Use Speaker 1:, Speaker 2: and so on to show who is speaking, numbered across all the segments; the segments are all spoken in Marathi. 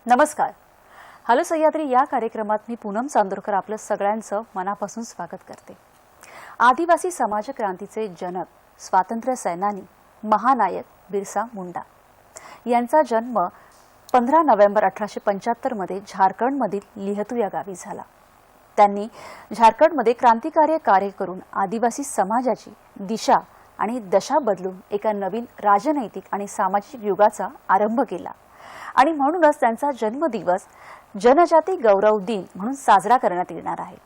Speaker 1: नमस्कार. हॅलो सह्याद्री या कार्यक्रमात मी पूनम चांदोरकर आपलं सगळ्यांचं मनापासून स्वागत करते. आदिवासी समाज क्रांतीचे जनक, स्वातंत्र्य सेनानी, महानायक बिरसा मुंडा यांचा जन्म 15 नोव्हेंबर 1875 मध्ये झारखंडमधील लिहतू या गावी झाला. त्यांनी झारखंडमध्ये क्रांतिकारी कार्य करून आदिवासी समाजाची दिशा आणि दशा बदलून एका नवीन राजनैतिक आणि सामाजिक युगाचा आरंभ केला आणि म्हणूनच त्यांचा जन्मदिवस जनजाती गौरव दिन म्हणून साजरा करण्यात येणार आहे.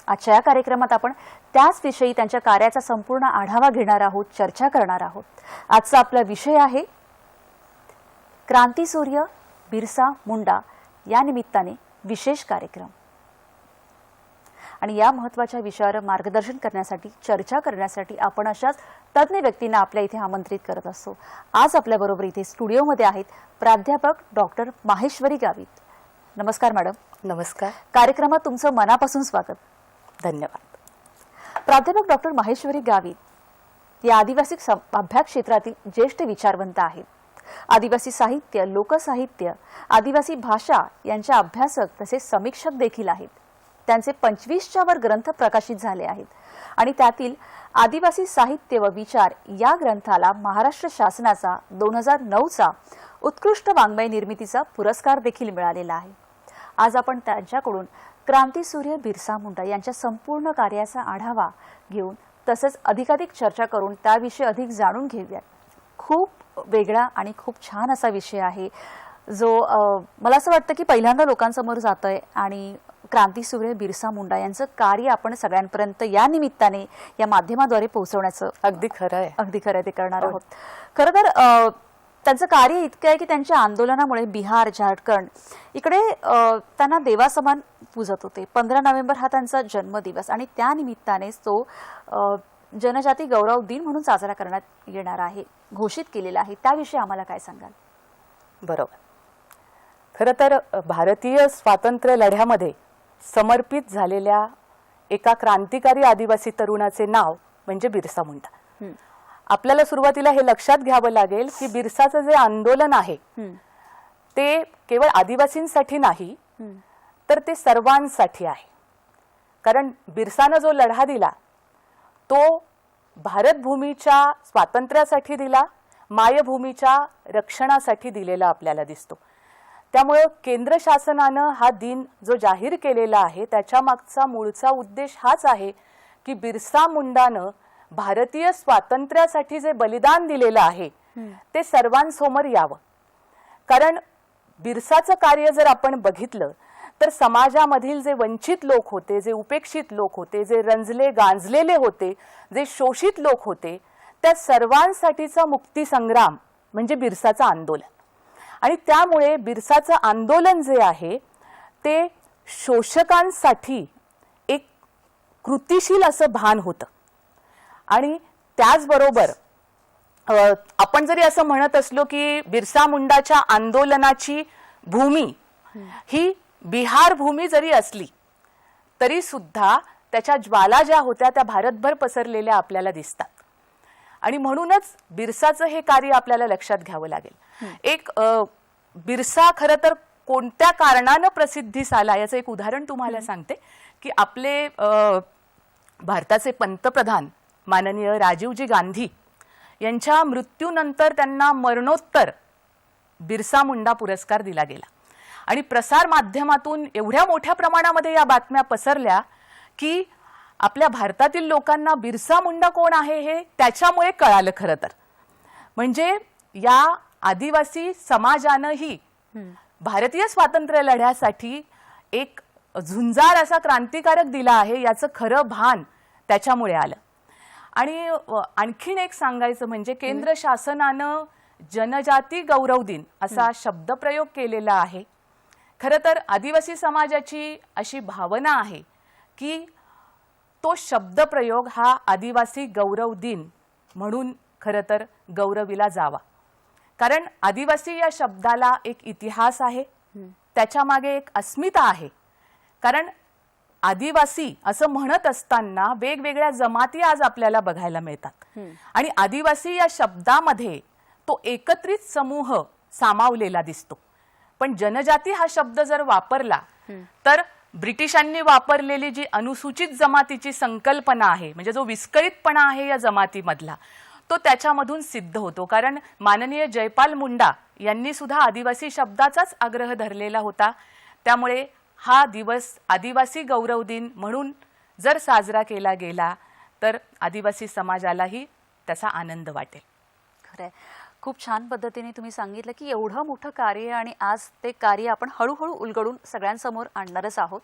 Speaker 1: आजच्या या कार्यक्रमात आपण त्याच विषयी त्यांच्या कार्याचा संपूर्ण आढावा घेणार आहोत, चर्चा करणार आहोत. आजचा आपला विषय आहे क्रांतीसूर्य बिरसा मुंडा या निमित्ताने विशेष कार्यक्रम. आणि या महत्त्वाच्या विषयावर मार्गदर्शन करण्यासाठी, चर्चा करण्यासाठी आपण अशाच तज्ञ व्यक्तींना आपल्या इथे आमंत्रित करत असतो. आज आपल्याबरोबर इथे स्टुडिओमध्ये आहेत प्राध्यापक डॉक्टर माहेश्वरी गावित. नमस्कार मॅडम.
Speaker 2: नमस्कार.
Speaker 1: कार्यक्रमात तुमचं मनापासून स्वागत.
Speaker 2: धन्यवाद.
Speaker 1: प्राध्यापक डॉक्टर माहेश्वरी गावित या आदिवासी अभ्यास क्षेत्रातील ज्येष्ठ विचारवंत आहेत. आदिवासी साहित्य, लोकसाहित्य, आदिवासी भाषा यांचे अभ्यासक तसेच समीक्षक देखील आहेत. त्यांचे 25च्या वर ग्रंथ प्रकाशित झाले आहेत आणि त्यातील आदिवासी साहित्य व विचार या ग्रंथाला महाराष्ट्र शासनाचा 2009चा उत्कृष्ट वाङ्मय निर्मितीचा पुरस्कार देखील मिळालेला आहे. आज आपण त्यांच्याकडून क्रांतीसूर्य बिरसा मुंडा यांच्या संपूर्ण कार्याचा आढावा घेऊन तसंच अधिकाधिक चर्चा करून त्याविषयी अधिक जाणून घेऊयात. खूप वेगळा आणि खूप छान असा विषय आहे जो मला असं वाटतं की पहिल्यांदा लोकांसमोर जातोय आणि क्रांतीसूर्य बिरसा मुंडा यांचं कार्य आपण सगळ्यांपर्यंत या निमित्ताने या माध्यमाद्वारे पोहोचवण्याचं
Speaker 2: अगदी खरं
Speaker 1: ते करणार आहोत. खरं तर त्यांचं कार्य इतकं आहे की त्यांच्या आंदोलनामुळे बिहार, झारखंड इकडे त्यांना देवासमान पूजत होते. 15 नोव्हेंबर हा त्यांचा जन्मदिवस आणि त्या निमित्तानेच तो जनजाती गौरव दिन म्हणून साजरा करण्यात येणार आहे, घोषित केलेला आहे. त्याविषयी आम्हाला काय सांगाल?
Speaker 2: बरोबर. खरं तर भारतीय स्वातंत्र्य लढ्यामध्ये समर्पित झालेल्या एका क्रांतिकारी आदिवासी तरुणाचे नाव म्हणजे बिरसा मुंडा. आपल्याला सुरुवातीला हे लक्षात घ्यावं लागेल की बिरसाचं जे आंदोलन आहे ते केवळ आदिवासींसाठी नाही तर ते सर्वांसाठी आहे. कारण बिरसानं जो लढा दिला तो भारतभूमीच्या स्वातंत्र्यासाठी दिला, मायभूमीच्या रक्षणासाठी दिलेला आपल्याला दिसतो. त्यामुळे केंद्र शासनानं हा दिन जो जाहीर केलेला आहे त्याच्या मागचा मूळचा उद्देश हाच आहे की बिरसा मुंडानं भारतीय स्वातंत्र्यासाठी जे बलिदान दिलेलं आहे ते सर्वांसमोर यावं. कारण बिरसाचं कार्य जर आपण बघितलं तर समाजामधील जे वंचित लोक होते, जे उपेक्षित लोक होते, जे रंजले गांजलेले होते, जे शोषित लोक होते, त्या सर्वांसाठीचा मुक्ती संग्राम म्हणजे बिरसाचं आंदोलन. आणि त्यामुळे बिरसाचं आंदोलन जे आहे ते शोषकांसाठी एक कृतिशील असं भान होतं. आणि त्याचबरोबर आपण जरी असं म्हणत असलो की बिरसा मुंडाच्या आंदोलनाची भूमी ही बिहार भूमी जरी असली तरी सुद्धा त्याच्या ज्वाला ज्या होत्या त्या भारतभर पसरलेल्या आपल्याला दिसतात. आणि म्हणूनच बिरसाचं हे कार्य आपल्याला लक्षात घ्यावं लागेल. एक बिरसा खरं तर कोणत्या कारणानं प्रसिद्धीस आला याचं एक उदाहरण तुम्हाला सांगते की आपले भारताचे पंतप्रधान माननीय राजीवजी गांधी यांच्या मृत्यूनंतर त्यांना मरणोत्तर बिरसा मुंडा पुरस्कार दिला गेला आणि प्रसार माध्यमातून एवढ्या मोठ्या प्रमाणामध्ये या बातम्या पसरल्या की आपल्या भारतातील लोकांना बिरसा मुंडा कोण आहे हे त्याच्यामुळे कळालं खरं तर. म्हणजे या आदिवासी समाजानंही भारतीय स्वातंत्र्य लढ्यासाठी एक झुंजार असा क्रांतिकारक दिला आहे याचं खरं भान त्याच्यामुळे आलं. आणि आणखीन एक सांगायचं म्हणजे केंद्र शासनानं जनजाती गौरव दिन असा शब्दप्रयोग केलेला आहे. खरं तर आदिवासी समाजाची अशी भावना आहे की तो शब्दप्रयोग हा आदिवासी गौरव दिन म्हणून खरं तर गौरविला जावा. कारण आदिवासी या शब्दाला एक इतिहास आहे, त्याच्या मागे एक अस्मिता आहे. कारण आदिवासी असं म्हणत असताना वेगवेगळ्या जमाती आज आपल्याला बघायला मिळतात आणि आदिवासी या शब्दामध्ये तो एकत्रित समूह सामावलेला दिसतो. पण जनजाती हा शब्द जर वापरला तर ब्रिटिशांनी वापरलेली जी अनुसूचित जमातीची संकल्पना आहे म्हणजे जो विस्कळीतपणा आहे या जमातीमधला तो त्याच्यामधून सिद्ध होतो. कारण माननीय जयपाल मुंडा यांनी सुद्धा आदिवासी शब्दाचाच आग्रह धरलेला होता. त्यामुळे हा दिवस आदिवासी गौरव दिन म्हणून जर साजरा केला गेला तर आदिवासी समाजालाही त्याचा आनंद वाटेल.
Speaker 1: खरंय. खूप छान पद्धतीने तुम्ही सांगितलं की एवढं मोठं कार्य आणि आज ते कार्य आपण हळूहळू उलगडून सगळ्यांसमोर आणणारच आहोत.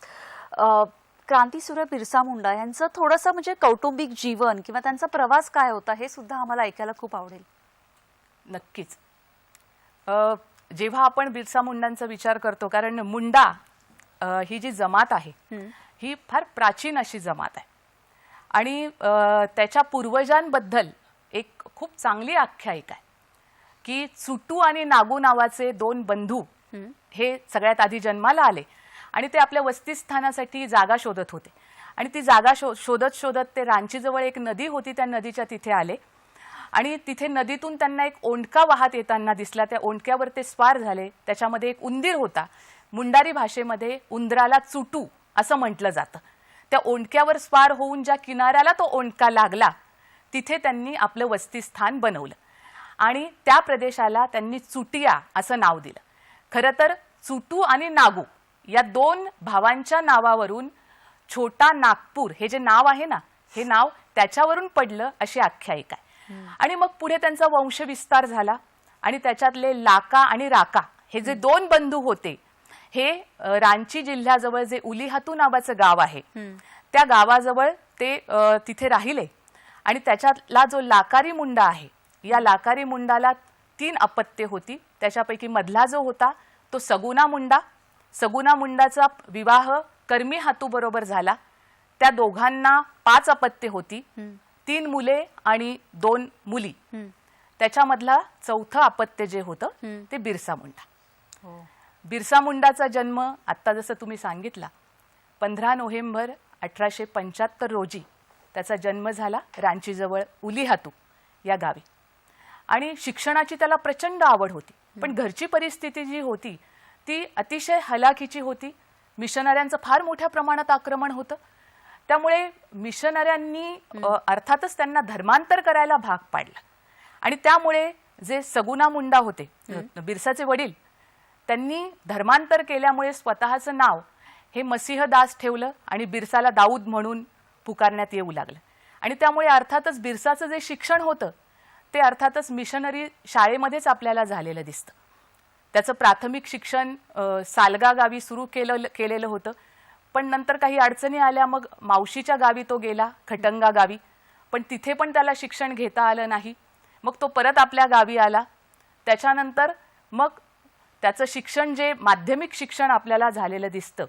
Speaker 1: क्रांतीसूर्य बिरसा मुंडा यांचं थोडंसं म्हणजे कौटुंबिक जीवन किंवा त्यांचा प्रवास काय होता हे सुद्धा आम्हाला ऐकायला खूप आवडेल.
Speaker 2: नक्कीच. जेव्हा आपण बिरसा मुंडांचा विचार करतो कारण मुंडा ही जी जमात आहे ही फार प्राचीन अशी जमात आहे आणि त्याच्या पूर्वजांबद्दल एक खूप चांगली आख्यायिका आहे की चुटू आणि नागू नावाचे दोन बंधू हे सगळ्यात आधी जन्माला आले आणि ते आपल्या वस्तीस्थानासाठी जागा शोधत होते आणि ती जागा शोधत शोधत ते रांचीजवळ एक नदी होती त्या नदीच्या तिथे आले आणि तिथे नदीतून त्यांना एक ओंडका वाहत येताना दिसला. त्या ओंडक्यावर ते स्वार झाले. त्याच्यामध्ये एक उंदीर होता. मुंडारी भाषेमध्ये उंदराला चुटू असं म्हटलं जातं. त्या ओंडक्यावर स्वार होऊन ज्या किनाऱ्याला तो ओंडका लागला तिथे त्यांनी आपलं वस्तीस्थान बनवलं आणि त्या प्रदेशाला त्यांनी चुटिया असं नाव दिलं. खरं तर चुटू आणि नागू या दोन भावांच्या नावावरून छोटा नागपूर हे जे नाव आहे ना हे नाव त्याच्यावरून पडलं अशी आख्यायिका आहे. आणि मग पुढे त्यांचा वंशविस्तार झाला आणि त्याच्यातले लाका आणि राका हे जे दोन बंधू होते हे रांची जिल्ह्याजवळ जे उलीहातू नावाचं गाव आहे त्या गावाजवळ ते तिथे राहिले आणि त्याच्यातला जो लाकारी मुंडा आहे या लाकारी मुंडाला 3 अपत्ये होती. त्याच्यापैकी मधला जो होता तो सगुना मुंडा. सगुना मुंडाचा विवाह कर्मी हातू बरोबर झाला. त्या दोघांना 5 अपत्ये होती, 3 मुले आणि 2 मुली. त्याच्यामधला चौथं अपत्य जे होतं ते बिरसा मुंडा. बिरसा मुंडाचा जन्म आत्ता जसं तुम्ही सांगितला 15 नोव्हेंबर 1875 रोजी त्याचा जन्म झाला रांचीजवळ उलीहातू या गावी. आणि शिक्षणाची त्याला प्रचंड आवड होती पण घरची परिस्थिती जी होती ती अतिशय हलाखीची होती. मिशनऱ्यांचं फार मोठ्या प्रमाणात आक्रमण होतं. त्यामुळे मिशनऱ्यांनी अर्थातच त्यांना धर्मांतर करायला भाग पाडलं आणि त्यामुळे जे सगुना मुंडा होते बिरसाचे वडील त्यांनी धर्मांतर केल्यामुळे स्वतःचं नाव हे मसीहदास ठेवलं आणि बिरसाला दाऊद म्हणून पुकारण्यात येऊ लागलं. आणि त्यामुळे अर्थातच बिरसाचं जे शिक्षण होतं ते अर्थातच मिशनरी शाळेमध्येच आपल्याला झालेलं दिसतं. त्याचं प्राथमिक शिक्षण सालगा गावी सुरू केलेलं होतं पण नंतर काही अडचणी आल्या मग मावशीच्या गावी तो गेला खटंगा गावी पण तिथे पण त्याला शिक्षण घेता आलं नाही. मग तो परत आपल्या गावी आला. त्याच्यानंतर मग त्याचं शिक्षण जे माध्यमिक शिक्षण आपल्याला झालेलं दिसतं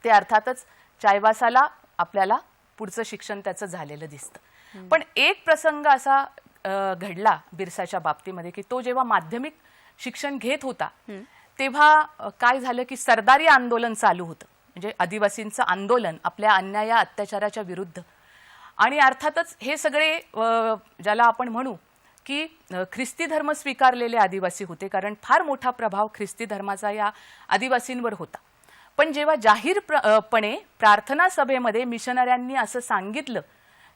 Speaker 2: ते अर्थातच चायबासाला आपल्याला पुढचं शिक्षण त्याचं झालेलं दिसतं. पण एक प्रसंग असा घडला बिरसाच्या बाबतीमध्ये की तो जेव्हा माध्यमिक शिक्षण घेत होता तेव्हा काय झालं की सरदारी आंदोलन चालू होतं म्हणजे आदिवासींचं आंदोलन आपल्या अन्याय अत्याचाराच्या विरुद्ध. आणि अर्थातच हे सगळे ज्याला आपण म्हणू की ख्रिस्ती धर्म स्वीकारलेले आदिवासी होते कारण फार मोठा प्रभाव ख्रिस्ती धर्माचा या आदिवासींवर होता. पण जेव्हा जाहीरपणे प्रार्थना सभेमध्ये मिशनऱ्यांनी असं सांगितलं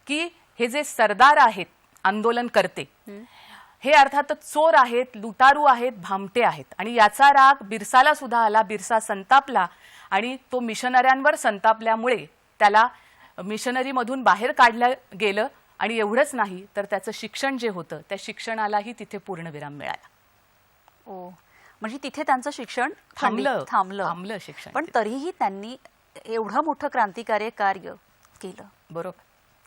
Speaker 2: की हे जे सरदार आहेत आंदोलन करते, हे अर्थातच चोर आहेत, लुटारू आहेत, भामटे आहेत. आणि याचा राग बिरसाला सुद्धा आला. बिरसा संतापला आणि तो मिशनऱ्यांवर संतापल्यामुळे त्याला मिशनरीमधून बाहेर काढलं गेलं. आणि एवढंच नाही तर त्याचं शिक्षण जे होतं त्या शिक्षणालाही तिथे पूर्णविराम मिळाला.
Speaker 1: ओ, म्हणजे तिथे त्यांचं शिक्षण
Speaker 2: थांबलं
Speaker 1: थांबलं
Speaker 2: शिक्षण.
Speaker 1: पण तरीही त्यांनी एवढं मोठं क्रांतिकारी कार्य केलं.
Speaker 2: बरोबर.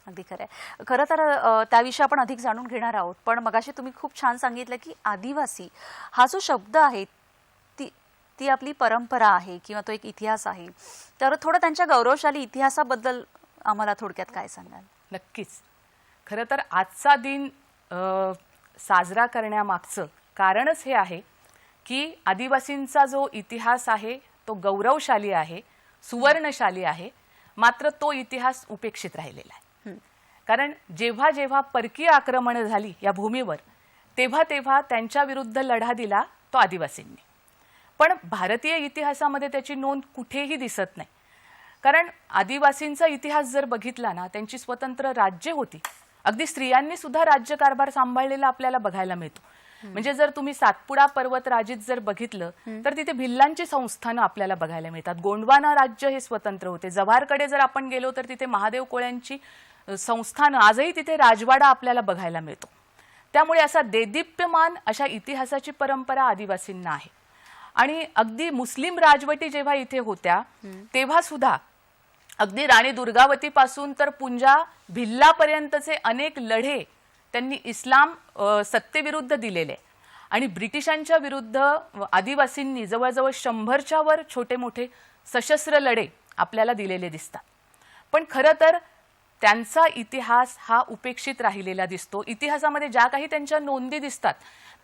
Speaker 1: अगदी खरं आहे. खरं तर त्याविषयी आपण अधिक जाणून घेणार आहोत. पण मगाशी तुम्ही खूप छान सांगितलं की आदिवासी हा जो शब्द आहे ती आपली परंपरा आहे किंवा तो एक इतिहास आहे. तर थोडं त्यांच्या गौरवशाली इतिहासाबद्दल आम्हाला थोडक्यात काय सांगाल?
Speaker 2: नक्कीच. खरं तर आजचा दिन साजरा करण्यामागचं कारणच हे आहे की आदिवासींचा जो इतिहास आहे तो गौरवशाली आहे, सुवर्णशाली आहे. मात्र तो इतिहास उपेक्षित राहिलेला आहे. कारण जेव्हा जेव्हा परकीय आक्रमणं झाली या भूमीवर तेव्हा तेव्हा त्यांच्या विरुद्ध लढा दिला तो आदिवासींनी. पण भारतीय इतिहासामध्ये त्याची नोंद कुठेही दिसत नाही. कारण आदिवासींचा इतिहास जर बघितला ना, त्यांची स्वतंत्र राज्य होती. अगदी स्त्रियांनी सुद्धा राज्यकारभार सांभाळलेला आपल्याला बघायला मिळतो. म्हणजे जर तुम्ही सातपुडा पर्वतराजीत जर बघितलं तर तिथे भिल्लांची संस्थानं आपल्याला बघायला मिळतात. गोंडवाना राज्य हे स्वतंत्र होते. जव्हारकडे जर आपण गेलो तर तिथे महादेव कोळ्यांची संस्थानं, आजही तिथे राजवाडा आपल्याला बघायला मिळतो. त्यामुळे असा देदीप्यमान अशा इतिहासाची परंपरा आदिवासींना आहे. आणि अगदी मुस्लिम राजवटी जेव्हा इथे होत्या तेव्हा सुद्धा अगदी राणी दुर्गावतीपासून तर पुंजा भिल्लापर्यंतचे अनेक लढे त्यांनी इस्लाम सत्तेविरुद्ध दिलेले. आणि ब्रिटिशांच्या विरुद्ध आदिवासींनी जवळजवळ 100च्या वर छोटे मोठे सशस्त्र लढे आपल्याला दिलेले दिसतात. पण खरं तर त्यांचा इतिहास हा उपेक्षित राहिलेला दिसतो. इतिहासामध्ये ज्या काही त्यांच्या नोंदी दिसतात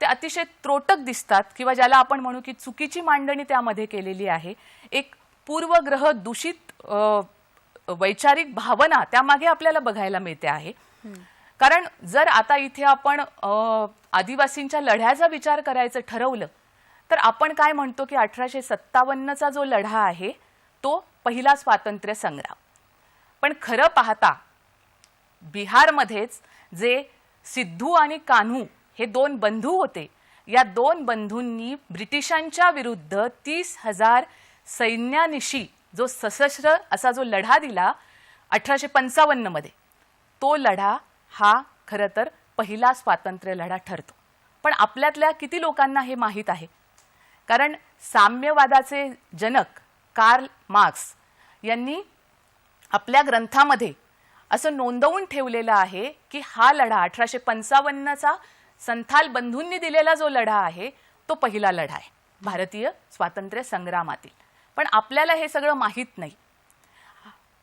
Speaker 2: ते अतिशय त्रोटक दिसतात किंवा ज्याला आपण म्हणू की चुकीची मांडणी त्यामध्ये केलेली आहे. एक पूर्वग्रह दूषित वैचारिक भावना त्यामागे आपल्याला बघायला मिळते आहे. कारण जर आता इथे आपण आदिवासींच्या लढ्याचा विचार करायचं ठरवलं तर आपण काय म्हणतो की 1857चा जो लढा आहे तो पहिला स्वातंत्र्य संग्राम. पण खरं पाहता बिहारमध्येच जे सिद्धू आणि कान्हू हे दोन बंधू होते, या दोन बंधूंनी ब्रिटिशांच्या विरुद्ध 30,000 सैन्यानिशी जो सशस्त्र असा जो लढा दिला 1855 मध्ये, तो लढा हा खरं तर पहिला स्वातंत्र्य लढा ठरतो. पण आपल्यातल्या किती लोकांना हे माहीत आहे? कारण साम्यवादाचे जनक कार्ल मार्क्स यांनी आपल्या ग्रंथामध्ये असं नोंदवून ठेवलेलं आहे की हा लढा 1855चा संथाल बंधूंनी दिलेला जो लढा आहे तो पहिला लढा आहे भारतीय स्वातंत्र्य संग्रामातील. पण आपल्याला हे सगळं माहीत नाही.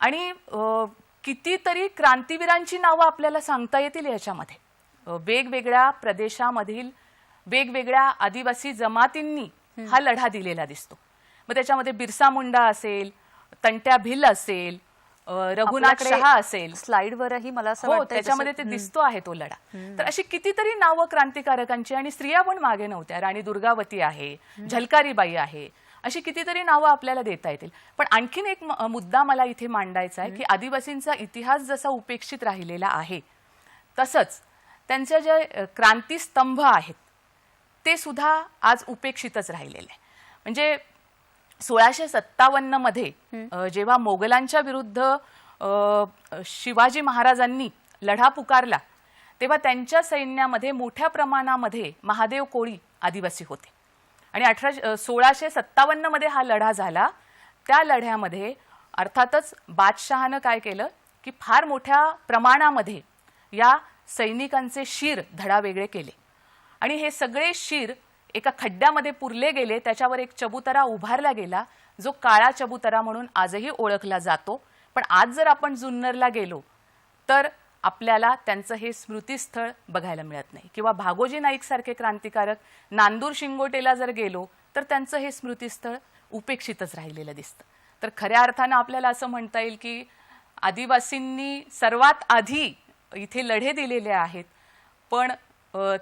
Speaker 2: आणि कितीतरी क्रांतिवीरांची नावं आपल्याला सांगता येतील याच्यामध्ये. वेगवेगळ्या प्रदेशामधील वेगवेगळ्या आदिवासी जमातींनी हा लढा दिलेला दिसतो. मग त्याच्यामध्ये बिरसा मुंडा असेल, तंट्या भिल असेल, रघुनाथ शहा असेल.
Speaker 1: स्लाइडवरही मला असं
Speaker 2: हो,
Speaker 1: वाटतं
Speaker 2: त्याच्यामध्ये ते दिसतो आहे तो लढा. तर अशी कितीतरी नावं क्रांतिकारकांची, आणि स्त्रिया पण मागे नव्हत्या. राणी दुर्गावती आहे, झलकारीबाई आहे, अशी कितीतरी नावं आपल्याला देता येतील. पण आणखीन एक मुद्दा मला इथे मांडायचा आहे की आदिवासींचा इतिहास जसा उपेक्षित राहिलेला आहे तसंच त्यांचे जे क्रांतिस्तंभ आहेत ते सुद्धा आज उपेक्षितच राहिलेले आहे. म्हणजे 1657 मध्ये जेव्हा मोगलांच्या विरुद्ध शिवाजी महाराजांनी लढा पुकारला तेव्हा त्यांच्या सैन्यामध्ये मोठ्या प्रमाणामध्ये महादेव कोळी आदिवासी होते. आणि 1657 मध्ये हा लढा झाला. त्या लढ्यामध्ये अर्थातच बादशहानं काय केलं की फार मोठ्या प्रमाणामध्ये या सैनिकांचे शिर धडावेगळे केले आणि हे सगळे शिर एका खड्ड्यामध्ये पुरले गेले. त्याच्यावर एक चबुतरा उभारला गेला जो काळा चबुतरा म्हणून आजही ओळखला जातो. पण आज जर आपण जुन्नरला गेलो तर आपल्याला त्यांचं हे स्मृतिस्थळ बघायला मिळत नाही. किंवा भागोजी नाईक सारखे क्रांतिकारक नांदूर शिंगोटेला जर गेलो तर त्यांचं हे स्मृतिस्थळ उपेक्षितच राहिलेलं दिसतं. तर खऱ्या अर्थानं आपल्याला असं म्हणता येईल की आदिवासींनी सर्वात आधी इथे लढे दिलेले आहेत. पण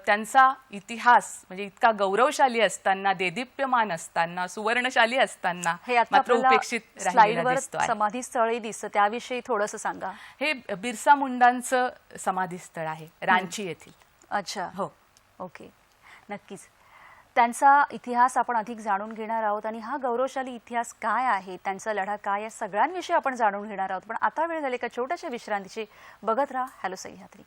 Speaker 2: त्यांचा इतिहास म्हणजे इतका गौरवशाली असताना, देदीप्यमान असताना, सुवर्णशाली असताना
Speaker 1: हे आता
Speaker 2: मात्र
Speaker 1: आपल्याला
Speaker 2: उपेक्षित राहिलेला
Speaker 1: स्लाइडवर
Speaker 2: दिसतो आहे.
Speaker 1: समाधी स्थळही दिसतं, त्याविषयी थोडंसं सांगा.
Speaker 2: हे बिरसा मुंडांचं समाधी स्थळ आहे रांची येथील.
Speaker 1: अच्छा,
Speaker 2: हो.
Speaker 1: ओके, नक्कीच. त्यांचा इतिहास आपण अधिक जाणून घेणार आहोत आणि हा गौरवशाली इतिहास काय आहे, त्यांचा लढा काय, या सगळ्यांविषयी आपण जाणून घेणार आहोत. पण आता वेळ झाली एका छोट्याशा विश्रांतीची. बघत राहा हॅलो सह्याद्री.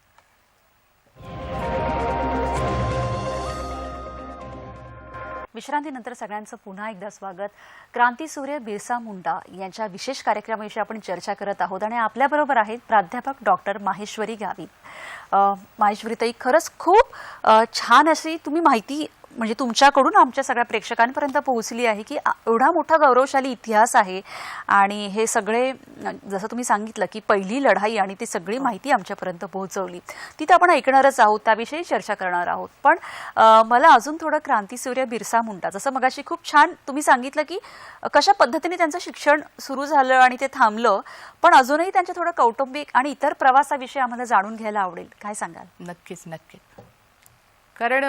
Speaker 1: विश्रांतीनंतर सगळ्यांचं पुन्हा एकदा स्वागत. क्रांतीसूर्य बिरसा मुंडा यांच्या विशेष कार्यक्रमाविषयी आपण चर्चा करत आहोत आणि आपल्याबरोबर आहेत प्राध्यापक डॉक्टर माहेश्वरी गावित. माहेश्वरी ताई, खरंच खूप छान अशी तुम्ही माहिती म्हणजे तुमच्याकडून आमच्या सगळ्या प्रेक्षकांपर्यंत पोहोचली आहे की एवढा मोठा गौरवशाली इतिहास आहे आणि हे सगळे जसं तुम्ही सांगितलं की पहिली लढाई आणि ती सगळी माहिती आमच्यापर्यंत पोहोचवली, ती तर आपण ऐकणारच आहोत, त्याविषयी चर्चा करणार आहोत. पण मला अजून थोडं क्रांतीसूर्य बिरसा मुंडा, जसं मगाशी खूप छान तुम्ही सांगितलं की कशा पद्धतीने त्यांचं शिक्षण सुरू झालं आणि ते थांबलं, पण अजूनही त्यांच्या थोडं कौटुंबिक आणि इतर प्रवासाविषयी आम्हाला जाणून घ्यायला आवडेल. काय सांगाल?
Speaker 2: नक्कीच नक्कीच. कारण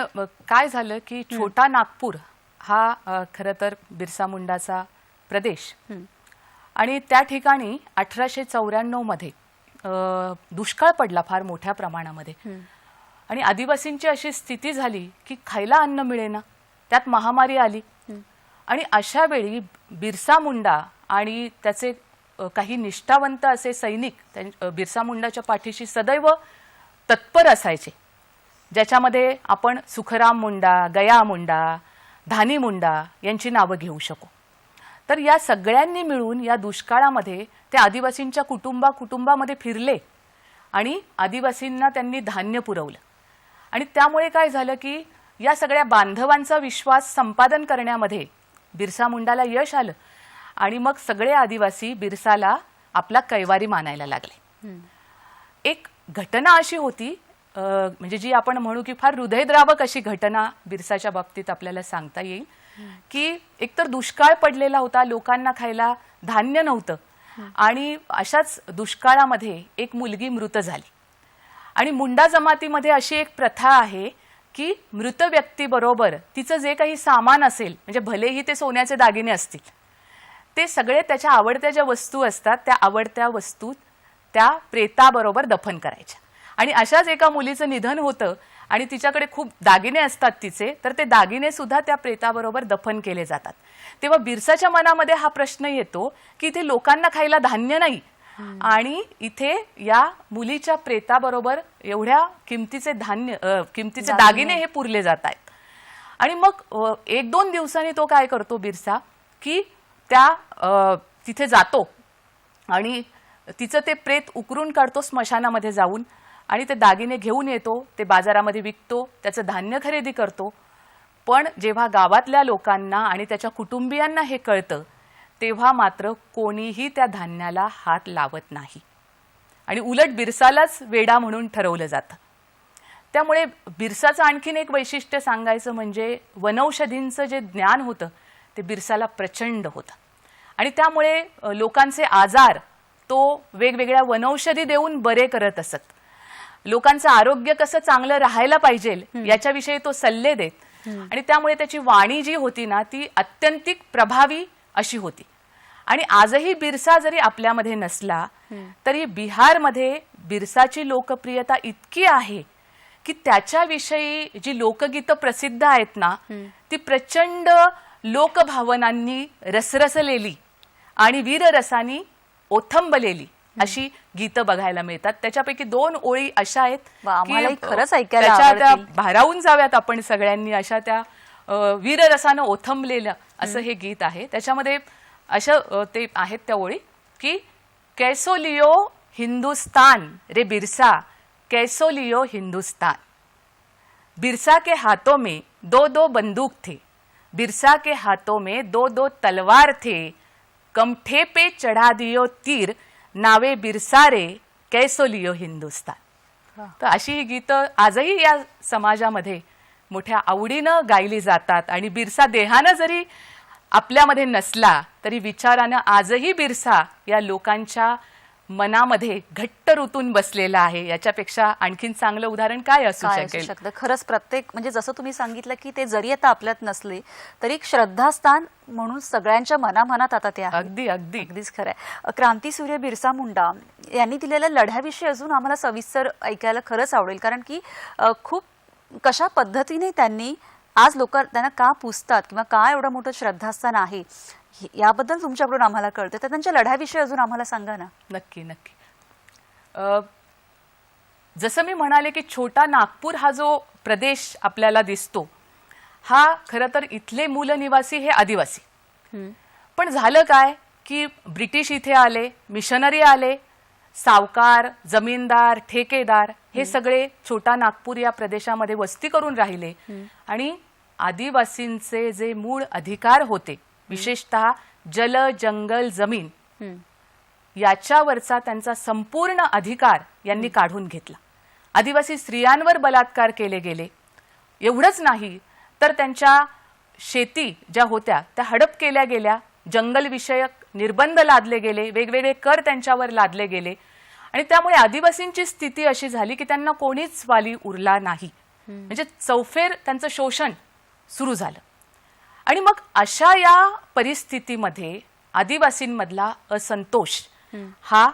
Speaker 2: काय झालं की छोटा नागपूर हा खरं तर बिरसा मुंडाचा प्रदेश आणि त्या ठिकाणी 1894 मध्ये दुष्काळ पडला फार मोठ्या प्रमाणामध्ये आणि आदिवासींची अशी स्थिती झाली की खायला अन्न मिळेना, त्यात महामारी आली आणि अशा वेळी बिरसा मुंडा आणि त्याचे काही निष्ठावंत असे सैनिक बिरसा मुंडाच्या पाठीशी सदैव तत्पर असायचे, ज्याच्यामध्ये आपण सुखराम मुंडा, गया मुंडा, धानी मुंडा यांची नावं घेऊ शकू. तर या सगळ्यांनी मिळून या दुष्काळामध्ये ते आदिवासींच्या कुटुंबामध्ये फिरले आणि आदिवासींना त्यांनी धान्य पुरवलं आणि त्यामुळे काय झालं की या सगळ्या बांधवांचा विश्वास संपादन करण्यामध्ये बिरसा मुंडाला यश आलं आणि मग सगळे आदिवासी बिरसाला आपला कैवारी मानायला लागले. एक घटना अशी होती म्हणजे जी आपण म्हणू की फार हृदयद्रावक अशी घटना बिरसाच्या बाबतीत आपल्याला सांगता येईल की एकतर दुष्काळ पडलेला होता, लोकांना खायला धान्य नव्हतं आणि अशाच दुष्काळामध्ये एक मुलगी मृत झाली आणि मुंडा जमातीमध्ये अशी एक प्रथा आहे की मृत व्यक्तीबरोबर तिचं जे काही सामान असेल, म्हणजे भलेही ते सोन्याचे दागिने असतील, ते सगळे त्याच्या आवडत्या ज्या वस्तू असतात त्या आवडत्या वस्तू त्या प्रेताबरोबर दफन करायच्या. आणि अशाच एका मुलीचं निधन होतं आणि तिच्याकडे खूप दागिने असतात तिचे, तर ते दागिने सुद्धा त्या प्रेताबरोबर दफन केले जातात. तेव्हा बिरसाच्या मनामध्ये हा प्रश्न येतो की इथे लोकांना खायला धान्य नाही आणि इथे या मुलीच्या प्रेताबरोबर एवढ्या किमतीचे दागिने हे पुरले जात आहेत. आणि मग 1-2 दिवसांनी तो काय करतो बिरसा की त्या तिथे जातो आणि तिचं ते प्रेत उकरून काढतो स्मशानामध्ये जाऊन आणि ते दागिने घेऊन येतो, ते बाजारामध्ये विकतो, त्याचं धान्य खरेदी करतो. पण जेव्हा गावातल्या लोकांना आणि त्याच्या कुटुंबियांना हे कळतं तेव्हा मात्र कोणीही त्या धान्याला हात लावत नाही आणि उलट बिरसालाच वेडा म्हणून ठरवलं जातं. त्यामुळे बिरसाचं आणखीन एक वैशिष्ट्य सांगायचं म्हणजे वनौषधींचं जे ज्ञान होतं ते बिरसाला प्रचंड होतं आणि त्यामुळे लोकांचे आजार तो वेगवेगळ्या वनौषधी देऊन बरे करत असत. लोकांचं आरोग्य कसं चांगलं राहायला पाहिजे याच्याविषयी तो सल्ले देत आणि त्यामुळे त्याची वाणी जी होती ना ती अत्यंतिक प्रभावी अशी होती. आणि आजही बिरसा जरी आपल्यामध्ये नसला तरी बिहारमध्ये बिरसाची लोकप्रियता इतकी आहे की त्याच्याविषयी जी लोकगीतं प्रसिद्ध आहेत ना ती प्रचंड लोकभावनांनी रसरसलेली आणि वीररसानी ओथंबलेली अशी गीतं बघायला मिळतात. त्याच्यापैकी 2 ओळी अशा आहेत
Speaker 1: की खरंच ऐकायला
Speaker 2: त्याच्या
Speaker 1: आवडतील.
Speaker 2: भारावून जाव्यात आपण सगळ्यांनी, अशा त्या वीररसानं ओथंबलेलं असं हे गीत आहे. त्याच्यामध्ये अशा ते आहेत त्या ओळी की कैसो लियो हिंदुस्तान रे बिरसा, कैसो लियो हिंदुस्तान, बिरसा के हाथों में 2-2 बंदूक थे, बिरसा के हाथों में 2-2 तलवार थे, कमठे पे चढ़ा दियो तीर, नावे बिरसा रे कैसो लियो हिंदुस्तान. तर अशी ही गीतं आजही या समाजामध्ये मोठ्या आवडीनं गायली जातात आणि बिरसा देहानं जरी आपल्यामध्ये नसला तरी विचारानं आजही बिरसा या लोकांच्या मनामध्ये घट्ट रुतून बसलेला आहे. याच्यापेक्षा आणखीन चांगलं उदाहरण काय असू
Speaker 1: काय असू
Speaker 2: शकेल?
Speaker 1: शकतं खरंच. प्रत्येक म्हणजे जसं तुम्ही सांगितलं की ते जरी आता आपल्यात नसले तरी एक श्रद्धास्थान म्हणून सगळ्यांच्या मनामनात आता ते आहे.
Speaker 2: अगदी अगदी
Speaker 1: अगदीच खरं आहे. क्रांतीसूर्य बिरसा मुंडा यांनी दिलेल्या लढ्याविषयी अजून आम्हाला सविस्तर ऐकायला खरंच आवडेल, कारण की खूप कशा पद्धतीने त्यांनी आज लोक त्यांना का पुजतात किंवा का एवढं मोठं श्रद्धास्थान आहे याबद्दल तुमच्याकडून आम्हाला कळतं. तर त्यांच्या लढ्याविषयी अजून आम्हाला सांगा ना.
Speaker 2: नक्की नक्की. जसं मी म्हणाले की छोटा नागपूर हा जो प्रदेश आपल्याला दिसतो हा खरं तर इथले मूल निवासी हे आदिवासी. पण झालं काय की ब्रिटिश इथे आले, मिशनरी आले, सावकार, जमीनदार, ठेकेदार हे सगळे छोटा नागपूर या प्रदेशामध्ये वस्ती करून राहिले आणि आदिवासींचे जे मूळ अधिकार होते, विशेषतः जल, जंगल, जमीन, याच्यावरचा त्यांचा संपूर्ण अधिकार यांनी काढून घेतला. आदिवासी स्त्रियांवर बलात्कार केले गेले. एवढंच नाही तर त्यांच्या शेती ज्या होत्या त्या हडप केल्या गेल्या, जंगलविषयक निर्बंध लादले गेले, वेगवेगळे कर त्यांच्यावर लादले गेले आणि त्यामुळे आदिवासींची स्थिती अशी झाली की त्यांना कोणीच वाली उरला नाही. म्हणजे चौफेर त्यांचं शोषण सुरू झालं. आणि मग अशा या परिस्थितीमध्ये आदिवासींमधला असंतोष हा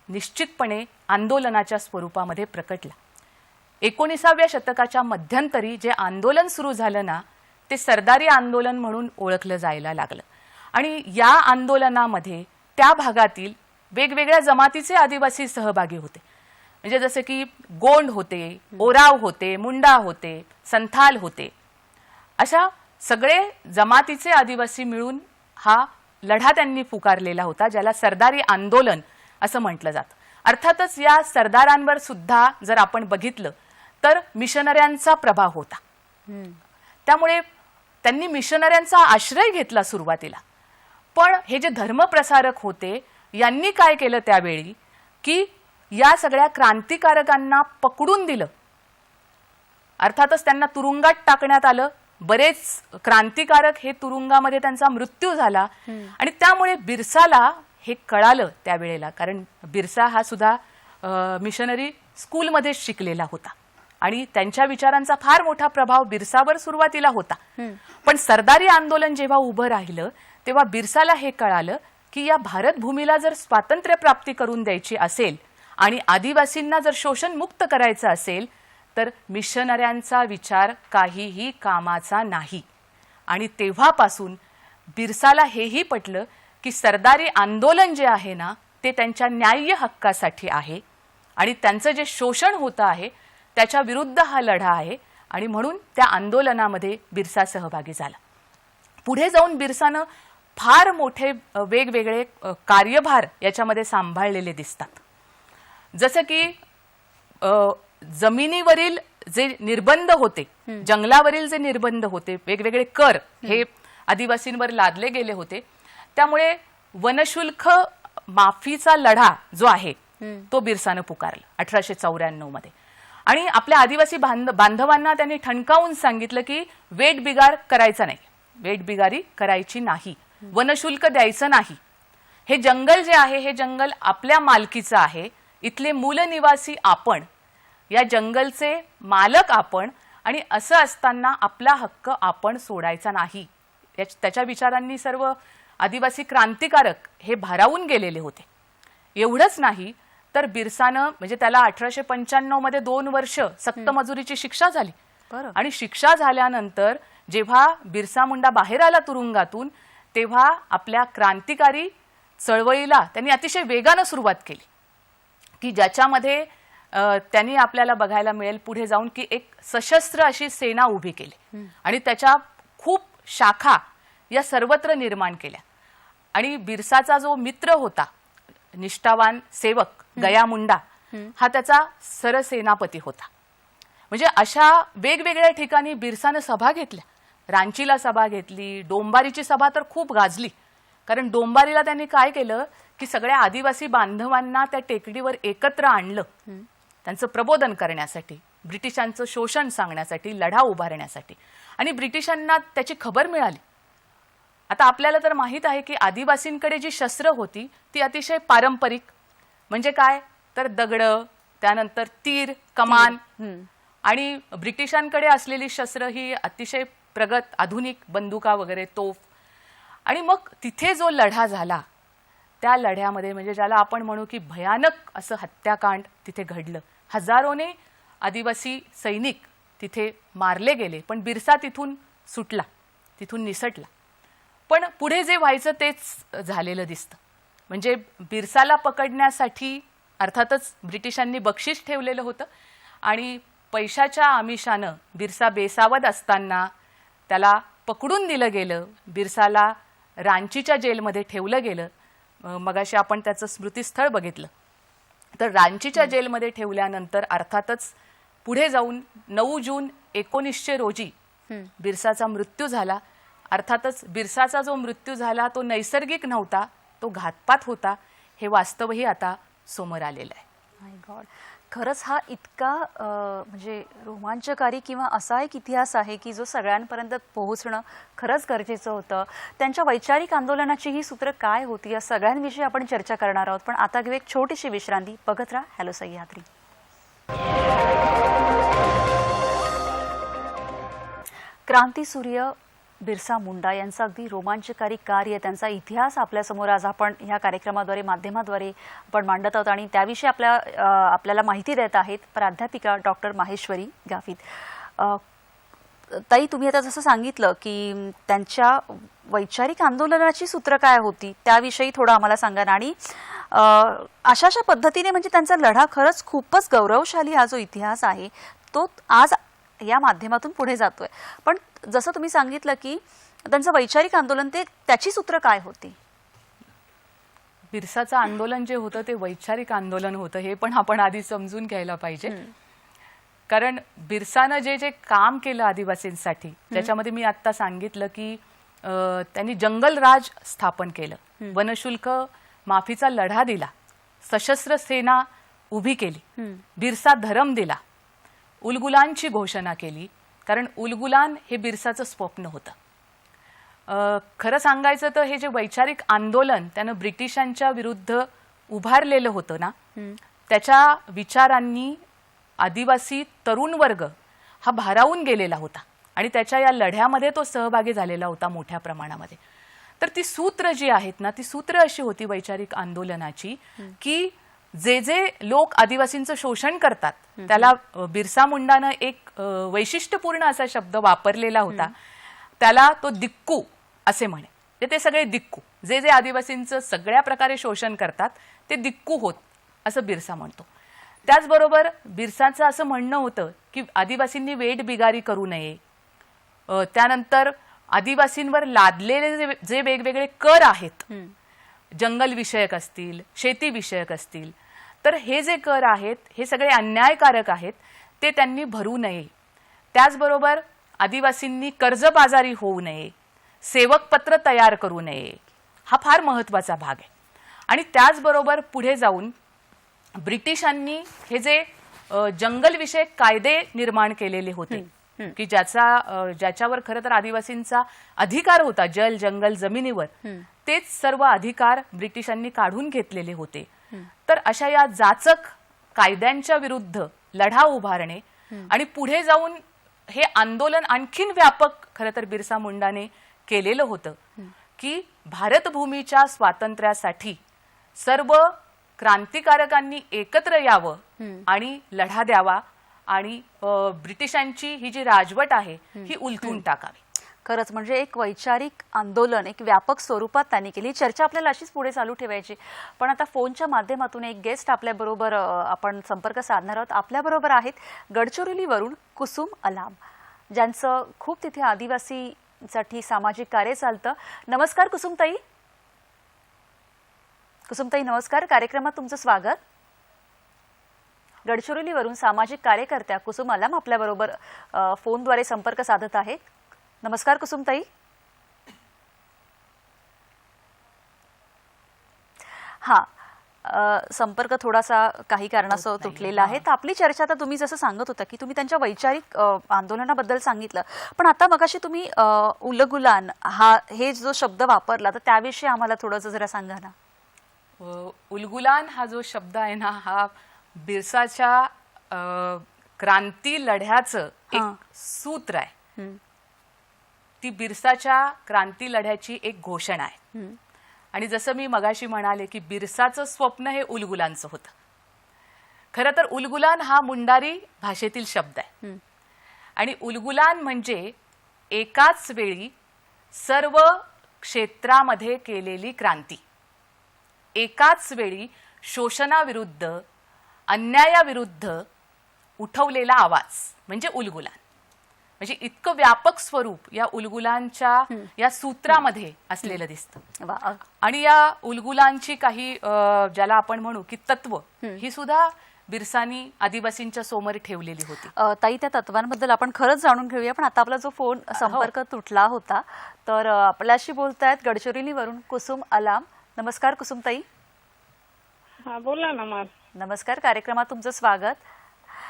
Speaker 2: निश्चितपणे आंदोलनाच्या स्वरूपामध्ये प्रकटला. 19व्या शतकाच्या मध्यंतरी जे आंदोलन सुरू झालं ना ते सरदारी आंदोलन म्हणून ओळखलं जायला लागलं आणि या आंदोलनामध्ये त्या भागातील वेगवेगळ्या जमातीचे आदिवासी सहभागी होते. म्हणजे जसे की गोंड होते, ओराव होते, मुंडा होते, संथाल होते. अशा सगळे जमातीचे आदिवासी मिळून हा लढा त्यांनी पुकारलेला होता, ज्याला सरदारी आंदोलन असं म्हटलं जातं. अर्थातच या सरदारांवर सुद्धा जर आपण बघितलं तर मिशनऱ्यांचा प्रभाव होता. त्यामुळे त्यांनी मिशनऱ्यांचा आश्रय घेतला सुरुवातीला. पण हे जे धर्मप्रसारक होते यांनी काय केलं त्यावेळी की या सगळ्या क्रांतिकारकांना पकडून दिलं. अर्थातच त्यांना तुरुंगात टाकण्यात आलं. बरेच क्रांतिकारक हे तुरुंगामध्ये त्यांचा मृत्यू झाला आणि त्यामुळे बिरसाला हे कळालं त्यावेळेला, कारण बिरसा हा सुद्धा मिशनरी स्कूलमध्ये शिकलेला होता आणि त्यांच्या विचारांचा फार मोठा प्रभाव बिरसावर सुरुवातीला होता. पण सरदारी आंदोलन जेव्हा उभं राहिलं तेव्हा बिरसाला हे कळालं की या भारत भूमीला जर स्वातंत्र्य प्राप्ती करून द्यायची असेल आणि आदिवासींना जर शोषण मुक्त करायचं असेल तर मिशनऱ्यांचा विचार काहीही कामाचा नाही. आणि तेव्हापासून बिरसाला हेही पटलं की सरदारी आंदोलन जे आहे ना ते त्यांच्या न्याय्य हक्कासाठी आहे आणि त्यांचं जे शोषण होतं आहे त्याच्या विरुद्ध हा लढा आहे आणि म्हणून त्या आंदोलनामध्ये बिरसा सहभागी झाला. पुढे जाऊन बिरसानं फार मोठे वेगवेगळे कार्यभार याच्यामध्ये सांभाळलेले दिसतात. जसं की जमिनीवरील जे निर्बंध होते, जंगलावरील जे निर्बंध होते, वेगवेगळे कर हे आदिवासींवर लादले गेले होते. त्यामुळे वनशुल्क माफीचा लढा जो आहे तो बिरसानं पुकारला 1894 मध्ये. आणि आपल्या आदिवासी बांधवांना त्यांनी ठणकावून सांगितलं की वेठबिगार करायचा नाही, वेठबिगारी करायची नाही, वनशुल्क द्यायचं नाही. हे जंगल जे आहे हे जंगल आपल्या मालकीचं आहे, इथले मूलनिवासी आपण, या जंगलचे मालक आपण आणि असं असताना आपला हक्क आपण सोडायचा नाही. त्याच्या विचारांनी सर्व आदिवासी क्रांतिकारक हे भारावून गेलेले होते. एवढंच नाही तर बिरसानं म्हणजे त्याला 1895 मध्ये 2 वर्ष सक्त मजुरीची शिक्षा झाली. आणि शिक्षा झाल्यानंतर जेव्हा बिरसा मुंडा बाहेर आला तुरुंगातून तेव्हा आपल्या क्रांतिकारी चळवळीला त्यांनी अतिशय वेगानं सुरुवात केली की ज्याच्यामध्ये त्यांनी आपल्याला बघायला मिळेल पुढे जाऊन की एक सशस्त्र अशी सेना उभी केली आणि त्याच्या खूप शाखा या सर्वत्र निर्माण केल्या. आणि बिरसाचा जो मित्र होता निष्ठावान सेवक गया मुंडा हा त्याचा सरसेनापती होता. म्हणजे अशा वेगवेगळ्या ठिकाणी बिरसानं सभा घेतल्या. रांचीला सभा घेतली, डोंबारीची सभा तर खूप गाजली, कारण डोंबारीला त्यांनी काय केलं की सगळ्या आदिवासी बांधवांना त्या टेकडीवर एकत्र आणलं त्यांचं प्रबोधन करण्यासाठी, ब्रिटिशांचं शोषण सांगण्यासाठी, लढा उभारण्यासाठी. आणि ब्रिटिशांना त्याची खबर मिळाली. आता आपल्याला तर माहित आहे की आदिवासींकडे जी शस्त्र होती ती अतिशय पारंपरिक, म्हणजे काय तर दगड, त्यानंतर तीर, कमान आणि ब्रिटिशांकडे असलेली शस्त्र ही अतिशय प्रगत आधुनिक बंदुका वगैरे, तोफ. आणि मग तिथे जो लढा झाला त्या लढ्यामध्ये म्हणजे ज्याला आपण म्हणू की भयानक असं हत्याकांड तिथे घडलं. हजारोने आदिवासी सैनिक तिथे मारले गेले, पण बिरसा तिथून सुटला, तिथून निसटला. पण पुढे जे व्हायचं तेच झालेलं दिसतं. म्हणजे बिरसाला पकडण्यासाठी अर्थातच ब्रिटिशांनी बक्षीस ठेवलेलं होतं आणि पैशाच्या आमिषानं बिरसा बेसावध असताना त्याला पकडून दिलं गेलं. बिरसाला रांचीच्या जेलमध्ये ठेवलं गेलं. मगाशी आपण त्याचं स्मृतिस्थळ बघितलं. तर रांचीच्या जेलमध्ये ठेवल्यानंतर अर्थातच पुढे जाऊन 9 जून 1900 रोजी बिरसाचा मृत्यू झाला. अर्थातच बिरसाचा जो मृत्यू झाला तो नैसर्गिक नव्हता, तो घातपात होता. हे वास्तवही आता समोर आलेलं आहे.
Speaker 1: माय गॉड, खरंच हा इतका म्हणजे रोमांचकारी किंवा असा एक इतिहास आहे की जो सगळ्यांपर्यंत पोहोचणं खरंच गरजेचं होतं. त्यांच्या वैचारिक आंदोलनाची ही सूत्र काय होती या सगळ्यांविषयी आपण चर्चा करणार आहोत. पण आता घेऊ एक छोटीशी विश्रांती. बघत राहा हॅलो सह्याद्री. क्रांतीसूर्य बिरसा मुंडा यांचं अगदी रोमांचकारी कार्य, त्यांचा इतिहास आपल्यासमोर आज आपण ह्या कार्यक्रमाद्वारे माध्यमाद्वारे आपण मांडत आहोत आणि त्याविषयी आपल्याला माहिती देत आहेत प्राध्यापिका डॉक्टर माहेश्वरी गावित. ताई, तुम्ही आता जसं सांगितलं की त्यांच्या वैचारिक आंदोलनाची सूत्र काय होती त्याविषयी थोडं आम्हाला सांगा ना. आणि अशा पद्धतीने म्हणजे त्यांचा लढा खरंच खूपच गौरवशाली हा जो इतिहास आहे तो आज या माध्यमातून पुढे जातोय. पण जसं तुम्ही सांगितलं की त्यांचं वैचारिक आंदोलन त्याची सूत्र काय होती?
Speaker 2: बिरसाचं आंदोलन जे होतं ते वैचारिक आंदोलन होतं हे पण आपण आधी समजून घ्यायला पाहिजे. कारण बिरसानं जे जे काम केलं आदिवासींसाठी त्याच्यामध्ये मी आता सांगितलं की त्यांनी जंगल राज स्थापन केलं, वनशुल्क माफीचा लढा दिला, सशस्त्र सेना उभी केली, बिरसा धरम दिला, उलगुलानची घोषणा केली. कारण उलगुलान हे बिरसाचं स्वप्न होतं. खरं सांगायचं तर हे जे वैचारिक आंदोलन त्यानं ब्रिटिशांच्या विरुद्ध उभारलेलं होतं ना, त्याच्या विचारांनी आदिवासी तरुण वर्ग हा भारावून गेलेला होता आणि त्याच्या या लढ्यामध्ये तो सहभागी झालेला होता मोठ्या प्रमाणामध्ये. तर ती सूत्र जी आहेत ना, ती सूत्र अशी होती वैचारिक आंदोलनाची की जे जे लोक आदिवासींचं शोषण करतात त्याला बिरसा मुंडानं एक वैशिष्ट्यपूर्ण असा शब्द वापरलेला होता, त्याला तो दिक्कू असे म्हणे. ते सगळे दिक्कू, जे जे आदिवासींचं सगळ्या प्रकारे शोषण करतात ते दिक्कू होत असं बिरसा म्हणतो. त्याचबरोबर बिरसाचं असं म्हणणं होतं की आदिवासींनी वेठबिगारी करू नये. त्यानंतर आदिवासींवर लादलेले जे वेगवेगळे कर आहेत, जंगल विषयक असतील, शेती विषयक असतील, तर हे जे कर आहेत हे सगळे अन्यायकारक आहेत, ते त्यांनी भरू नये. त्याचबरोबर आदिवासींनी कर्जबाजारी होऊ नये, सेवकपत्र तयार करू नये, हा फार महत्त्वाचा भाग आहे. आणि त्याचबरोबर पुढे जाऊन ब्रिटिशांनी हे जे जंगलविषयक कायदे निर्माण केलेले होते की ज्याच्यावर खरं तर आदिवासींचा अधिकार होता, जल जंगल जमिनीवर, तेच सर्व अधिकार ब्रिटिशांनी काढून घेतलेले होते. तर अशा या जाचक कायद्यांच्या विरुद्ध लढा उभारणे आणि पुढे जाऊन हे आंदोलन आणखीन व्यापक खरं तर बिरसा मुंडाने केलेलं होतं की भारतभूमीच्या स्वातंत्र्यासाठी सर्व क्रांतिकारकांनी एकत्र यावं आणि लढा द्यावा आणि ब्रिटिशांची ही जी राजवट आहे ही उलथून टाकावी.
Speaker 1: खरंच म्हणजे एक वैचारिक आंदोलन एक व्यापक स्वरूपात त्यांनी केली. चर्चा आपल्याला अशीच पुढे चालू ठेवायची. पण आता फोनच्या माध्यमातून एक गेस्ट आपल्याबरोबर आपण संपर्क साधणार आहोत. आपल्याबरोबर आहेत गडचिरोलीवरून कुसुम अलाम, ज्यांचं खूप तिथे आदिवासीसाठी सामाजिक कार्य चालतं. नमस्कार कुसुमताई. कुसुमताई नमस्कार, कार्यक्रमात तुमचं स्वागत. गडचिरोलीवरून सामाजिक कार्यकर्त्या कुसुम अलाम आपल्याबरोबर फोनद्वारे संपर्क साधत आहेत. नमस्कार कुसुमताई. हां, संपर्क थोडासा काही कारणास्तव तुटलेला आहे. तर आपली चर्चा आता तुम्ही जसं सांगत होता की तुम्ही त्यांच्या वैचारिक आंदोलनाबद्दल सांगितलं, पण आता मगाशी तुम्ही उलगुलान हे जो शब्द वापरला तर त्याविषयी आम्हाला थोडंसं जरा सांगा ना.
Speaker 2: उलगुलान हा जो शब्द आहे ना, हा बिरसाच्या क्रांती लढ्याचं
Speaker 1: हां.
Speaker 2: एक सूत्र आहे. ती बिरसाच्या क्रांती लढ्याची एक घोषणा आहे. आणि जसं मी मगाशी म्हणाले की बिरसाचं स्वप्न हे उलगुलानचं होतं. खरं तर उलगुलान हा मुंडारी भाषेतील शब्द आहे. आणि उलगुलान म्हणजे एकाच वेळी सर्व क्षेत्रामध्ये केलेली क्रांती, एकाच वेळी शोषणाविरुद्ध, अन्यायाविरुद्ध उठवलेला आवाज म्हणजे उलगुलान. म्हणजे इतकं व्यापक स्वरूप या उलगुलानच्या या सूत्रामध्ये असलेलं दिसतं.
Speaker 1: वा.
Speaker 2: आणि या उलगुलानची काही ज्याला आपण म्हणू की तत्व, ही सुद्धा बिरसानी आदिवासींच्या समोर ठेवलेली होती.
Speaker 1: ताई, त्या तत्वांबद्दल आपण खरंच जाणून घेऊया, पण आता आपला जो फोन संपर्क तुटला होता, तर आपल्याशी बोलतायत गडचिरोलीवरून कुसुम अलाम. नमस्कार कुसुम ताई.
Speaker 3: हा, बोला ना मॅम.
Speaker 1: नमस्कार, कार्यक्रमात तुमचं स्वागत.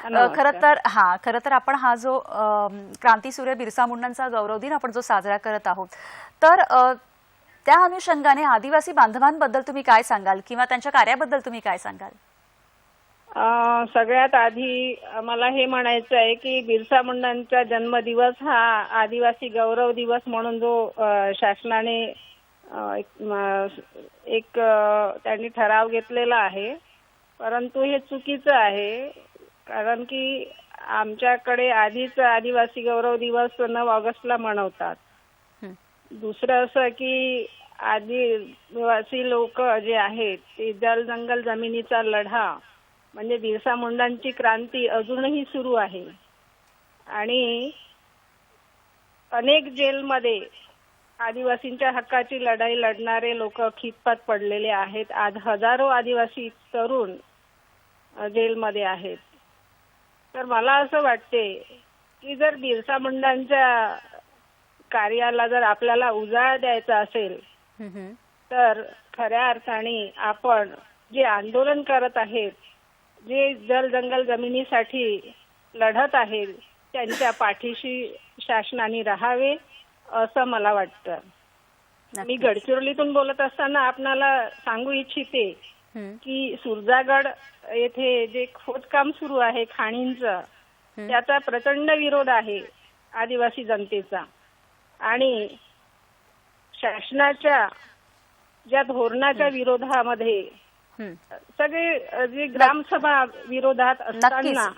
Speaker 3: नमस्कार.
Speaker 1: खरं तर आपण हा जो क्रांतीसूर्य बिरसा मुंडांचा गौरव दिन आपण जो साजरा करत आहोत, तर त्या अनुषंगाने आदिवासी बांधवांबद्दल तुम्ही काय सांगाल किंवा त्यांच्या कार्याबद्दल तुम्ही काय सांगाल?
Speaker 3: सगळ्यात आधी मला हे म्हणायचं आहे की बिरसा मुंडांचा जन्मदिवस हा आदिवासी गौरव दिवस म्हणून जो शासनाने एक त्यांनी ठराव घेतलेला आहे, परंतु हे चुकीचं आहे. कारण की आमच्याकडे आधीच आदिवासी गौरव दिवस 9 ऑगस्टला मनवतात. दुसरं असं की आदिवासी लोक जे आहेत ते जल जंगल जमिनीचा लढा म्हणजे बिरसा मुंडांची क्रांती अजूनही सुरू आहे. आणि अनेक जेलमध्ये आदिवासींच्या हक्काची लढाई लढणारे लोक खितपात पडलेले आहेत. आज हजारो आदिवासी तरुण जेलमध्ये आहेत. तर मला असं वाटते की जर बिरसा मुंडांच्या कार्याला जर आपल्याला उजाळा द्यायचा असेल तर खऱ्या अर्थाने आपण जे आंदोलन करत आहेत, जे जल जंगल जमिनीसाठी लढत आहेत, त्यांच्या पाठीशी शासनाने राहावे असं मला वाटतं. मी गडचिरोलीतून बोलत असताना आपणाला सांगू इच्छिते की सुरजागड येथे जे खोदकाम सुरू आहे खाणींचं, त्याचा प्रचंड विरोध आहे आदिवासी जनतेचा. आणि शासनाच्या ज्या धोरणाच्या विरोधामध्ये सगळे जे ग्रामसभा विरोधात असताना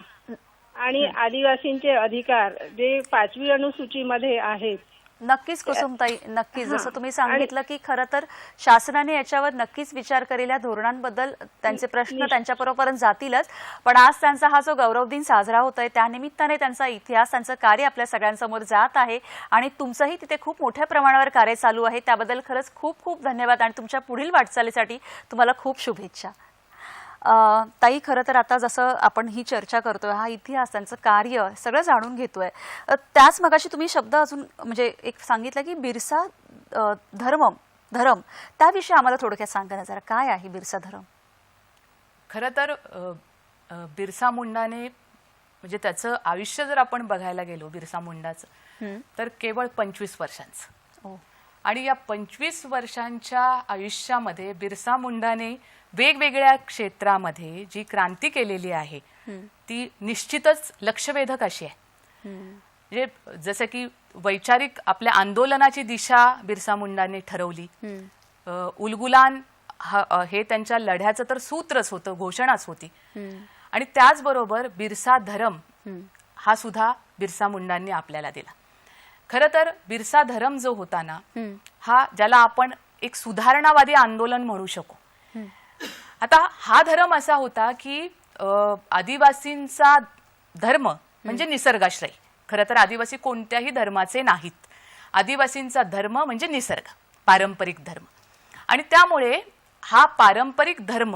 Speaker 3: आणि आदिवासींचे अधिकार जे 5वी अनुसूचीमध्ये आहेत.
Speaker 1: नक्कीच कुसुमताई, नक्कीच. जसं तुम्ही सांगितलं की खरं तर शासनाने याच्यावर नक्कीच विचार करेल, या धोरणांबद्दल त्यांचे प्रश्न त्यांच्यापर्यंत जातीलच. पण आज त्यांचा हा जो गौरव दिन साजरा होतोय, त्यानिमित्ताने त्यांचा इतिहास, त्यांचं कार्य आपल्या सगळ्यांसमोर जात आहे. आणि तुमचंही तिथे खूप मोठ्या प्रमाणावर कार्य चालू आहे. त्याबद्दल खरंच खूप खूप धन्यवाद आणि तुमच्या पुढील वाटचालीसाठी तुम्हाला खूप शुभेच्छा. ताई, खरं तर आता जसं आपण ही चर्चा करतोय, हा इतिहास, त्यांचं कार्य सगळं जाणून घेतोय, त्याच मगाशी तुम्ही शब्द अजून म्हणजे एक सांगितलं की बिरसा धरम, त्याविषयी आम्हाला थोडक्यात सांगा ना जरा, काय आहे बिरसा धरम?
Speaker 2: खरं तर बिरसा मुंडाने म्हणजे त्याचं आयुष्य जर आपण बघायला गेलो बिरसा मुंडाचं, तर केवळ 25 वर्षांचं. आणि या 25 वर्षांच्या आयुष्यामध्ये बिरसा मुंडाने वेगवेगळ्या क्षेत्रामध्ये जी क्रांती केलेली आहे ती निश्चितच लक्षवेधक अशी आहे. म्हणजे जसं की वैचारिक आपल्या आंदोलनाची दिशा बिरसा मुंडाने ठरवली. उलगुलान हे त्यांच्या लढ्याचं तर सूत्रच होतं, घोषणाच होती. आणि त्याचबरोबर बिरसा धरम हा सुद्धा बिरसा मुंडांनी आपल्याला दिला. खरं तर बिरसा धरम जो होता ना, हा ज्याला आपण एक सुधारणावादी आंदोलन म्हणू शकू. आता हा धर्म असा होता की आदिवासींचा धर्म म्हणजे निसर्गाश्रयी. खरं तर आदिवासी कोणत्याही धर्माचे नाहीत. आदिवासींचा धर्म म्हणजे निसर्ग, पारंपरिक धर्म. आणि त्यामुळे हा पारंपरिक धर्म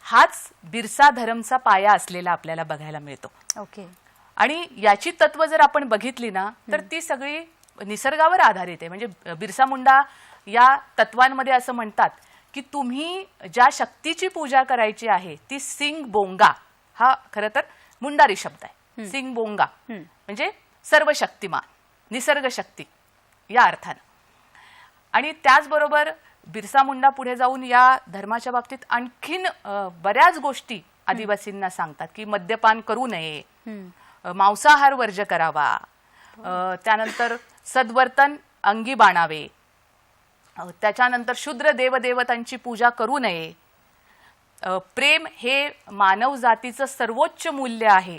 Speaker 2: हाच बिरसा धर्मचा पाया असलेला आपल्याला बघायला मिळतो.
Speaker 1: ओके.
Speaker 2: आणि याची तत्व जर आपण बघितली ना, तर ती सगळी निसर्गावर आधारित आहे. म्हणजे बिरसा मुंडा या तत्वांमध्ये असं म्हणतात की तुम्ही ज्या शक्तीची पूजा करायची आहे ती सिंग बोंगा, हा खरं तर मुंडारी शब्द आहे. सिंग बोंगा म्हणजे सर्व शक्तिमान, निसर्ग शक्ती या अर्थानं. आणि त्याचबरोबर बिरसा मुंडा पुढे जाऊन या धर्माच्या बाबतीत आणखीन बऱ्याच गोष्टी आदिवासींना सांगतात की मद्यपान करू नये, मांसाहार वर्ज्य करावा, त्यानंतर सद्वर्तन अंगी बाणावे, त्याच्यानंतर शूद्र देवदेवतांची पूजा करू नये, प्रेम हे मानव जातीचं सर्वोच्च मूल्य आहे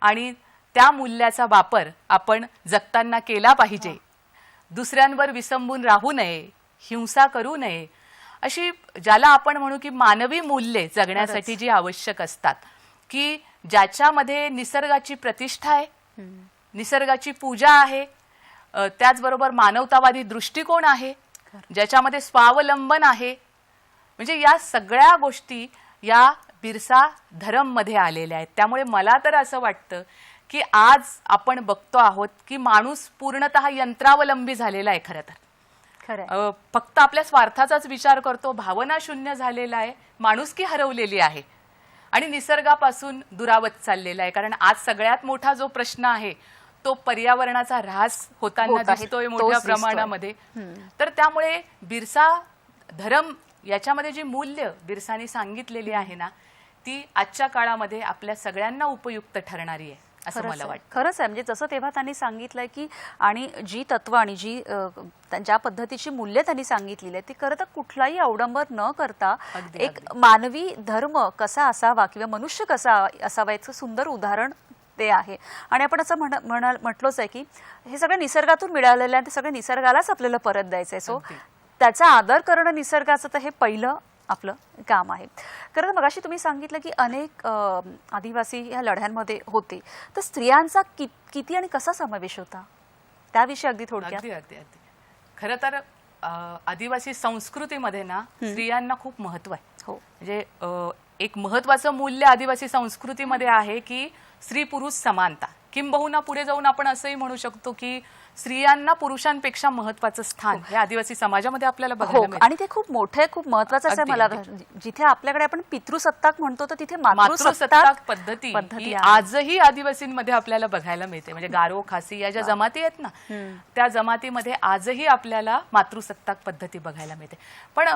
Speaker 2: आणि त्या मूल्याचा वापर आपण जगताना केला पाहिजे, दुसऱ्यांवर विसंबून राहू नये, हिंसा करू नये, अशी ज्याला आपण म्हणू की मानवी मूल्ये जगण्यासाठी जी आवश्यक असतात, की ज्याच्यामध्ये निसर्गाची प्रतिष्ठा आहे, निसर्गाची पूजा आहे, त्याचबरोबर मानवतावादी दृष्टिकोन आहे, ज्याच्यामध्ये स्वावलंबन आहे, म्हणजे या सगळ्या गोष्टी या बिरसा धरम मध्ये आलेल्या आहेत. त्यामुळे मला तर असं वाटतं की आज आपण बघतो आहोत की माणूस पूर्णतः यंत्रावलंबी झालेला आहे. खरं फक्त आपल्या स्वार्थाचाच विचार करतो, भावना शून्य झालेला आहे, माणुसकी हरवलेली आहे आणि निसर्गापासून दुरावत चाललेला आहे. कारण आज सगळ्यात मोठा जो प्रश्न आहे तो पर्यावरणाचा ऱ्हास होताना दिसतोय मोठ्या प्रमाणामध्ये. तर त्यामुळे बिरसा धरम याच्यामध्ये जी मूल्य बिरसाने सांगितलेली आहे ना, ती आजच्या काळामध्ये आपल्या सगळ्यांना उपयुक्त ठरणारी आहे असं मला वाटतं.
Speaker 1: खरंच आहे. म्हणजे जसं तेव्हा त्यांनी सांगितलंय की आणि जी तत्व आणि जी ज्या पद्धतीची मूल्य त्यांनी सांगितलेली आहे ती खरं तर कुठलाही अवडंबर न करता एक मानवी धर्म कसा असावा किंवा मनुष्य कसा असावा याचं सुंदर उदाहरण ते आहे. आणि आपण असं म्हटलोच आहे की हे सगळं निसर्गातून मिळालेलं आहे, ते सगळं निसर्गालाच आपल्याला परत द्यायचंय. सो त्याचा आदर करणं निसर्गाचं तर हे पहिलं आपलं काम आहे. खरं तर मगाशी तुम्ही सांगितलं की अनेक आदिवासी या लढ्यांमध्ये होते, तर स्त्रियांचा किती आणि कसा समावेश होता त्याविषयी अगदी थोडक्यात.
Speaker 2: अगदी खरं तर आदिवासी संस्कृतीमध्ये ना स्त्रियांना खूप महत्व आहे.
Speaker 1: हो,
Speaker 2: म्हणजे एक महत्वाचं मूल्य आदिवासी संस्कृतीमध्ये आहे की स्त्री पुरुष समानता. किंबहुना पुढे जाऊन आपण असंही म्हणू शकतो की स्त्रियांना पुरुषांपेक्षा महत्वाचं स्थान हे आदिवासी समाजामध्ये आपल्याला बघायला मिळतं.
Speaker 1: आणि ते खूप मोठे खूप महत्वाचं आहे. मला जिथे आपल्याकडे आपण पितृसत्ताक म्हणतो तर तिथे
Speaker 2: मातृसत्ताक पद्धती आजही आदिवासींमध्ये आपल्याला बघायला मिळते. म्हणजे गारो खासी या ज्या जमाती आहेत ना, त्या जमातीमध्ये आजही आपल्याला मातृसत्ताक पद्धती बघायला मिळते. पण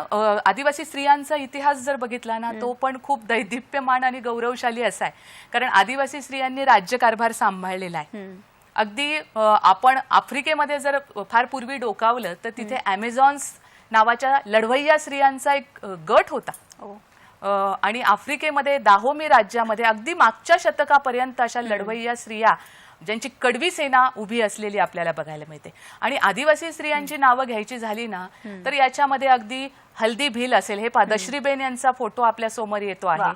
Speaker 2: आदिवासी स्त्रियांचा इतिहास जर बघितला ना, तो पण खूप दैदिप्यमान आणि गौरवशाली असा आहे. कारण आदिवासी स्त्रियांनी राज्यकारभार सांभाळलेला आहे. अगदी आपण आफ्रिकेमध्ये जर फार पूर्वी डोकावलं तर तिथे ॲमेझॉन्स नावाच्या लढवय्या स्त्रियांचा एक गट होता. आणि आफ्रिकेमध्ये दाहोमी राज्यामध्ये अगदी मागच्या शतकापर्यंत अशा लढवय्या स्त्रिया ज्यांची कडवी सेना उभी असलेली आपल्याला बघायला मिळते. आणि आदिवासी स्त्रियांची नावं घ्यायची झाली ना, तर याच्यामध्ये अगदी हल्दी भील असेल, हे दशरीबेन यांचा फोटो आपल्या समोर येतो आहे.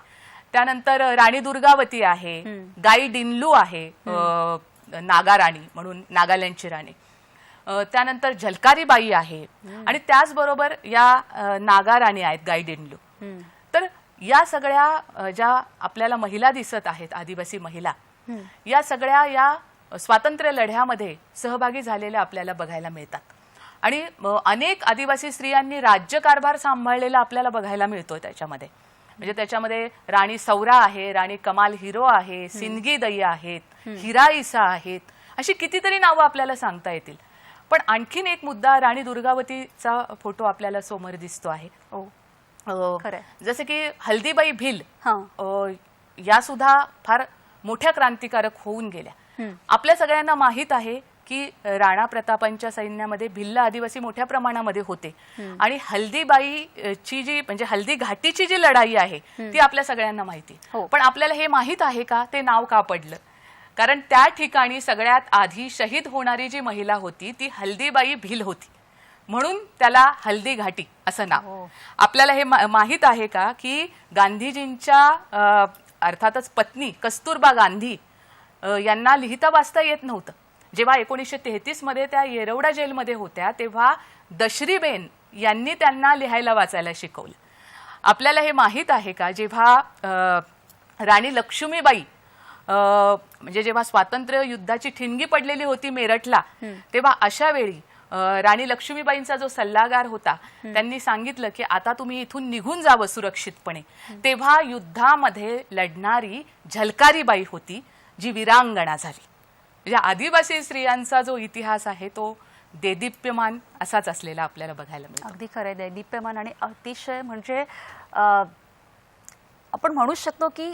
Speaker 2: त्यानंतर राणी दुर्गावती आहे, गाई डिनलू आहे, नागा राणी म्हणून नागालँडची राणी, त्यानंतर झलकारी बाई आहे आणि त्याचबरोबर या नागा राणी आहेत गाई डिनलू. तर या सगळ्या ज्या आपल्याला महिला दिसत आहेत, आदिवासी महिला, या सगळ्या या स्वातंत्र्य लढ्यामध्ये सहभागी झालेल्या आपल्याला बघायला मिळतात. आणि अनेक आदिवासी स्त्रियांनी राज्यकारभार सांभाळलेला आपल्याला बघायला मिळतोय त्याच्यामध्ये. म्हणजे त्याच्यामध्ये राणी सौरा आहे, राणी कमाल हिरो आहे, सिंदगी दैया आहेत, हिराईसा आहेत, अशी कितीतरी नावं आपल्याला सांगता येतील. पण आणखीन एक मुद्दा, राणी दुर्गावतीचा फोटो आपल्याला समोर दिसतो आहे. जसे की हल्दीबाई भिल या सुद्धा फार मोठ्या क्रांतिकारक होऊन गेल्या. आपल्या सगळ्यांना माहित आहे की राणा प्रतापांच्या सैन्यामध्ये भिल्ल आदिवासी मोठ्या प्रमाणामध्ये होते आणि हल्दीबाईची जी म्हणजे हल्दी घाटीची जी लढाई आहे ती आपल्या सगळ्यांना माहिती. पण आपल्याला हे माहित आहे का ते नाव का पडलं? कारण त्या ठिकाणी सगळ्यात आधी शहीद होणारी जी महिला होती ती हल्दीबाई भिल होती, म्हणून त्याला हल्दी घाटी असं नाव. आपल्याला हे माहित आहे का की गांधीजींच्या अर्थातच पत्नी कस्तुरबा गांधी यांना लिहिता वाचता येत नव्हतं. जेव्हा 1933 मध्ये त्या येरवडा जेलमध्ये होत्या तेव्हा दशरीबेन यांनी त्यांना लिहायला वाचायला शिकवलं. आपल्याला हे माहित आहे का, जेव्हा राणी लक्ष्मीबाई म्हणजे जेव्हा स्वातंत्र्य युद्धाची ठिणगी पडलेली होती मेरठला, तेव्हा अशा वेळी राणी लक्ष्मीबाईंचा जो सल्लागार होता त्यांनी सांगितलं की आता तुम्ही इथून निघून जावं सुरक्षितपणे. तेव्हा युद्धामध्ये लढणारी झलकारी बाई होती जी वीरांगणा झाली. म्हणजे आदिवासी स्त्रियांचा जो इतिहास आहे तो देदीप्यमान असाच असलेला आपल्याला बघायला मिळतो.
Speaker 1: अगदी खरं आहे. दैदिप्यमान आणि अतिशय म्हणजे आपण म्हणू शकतो की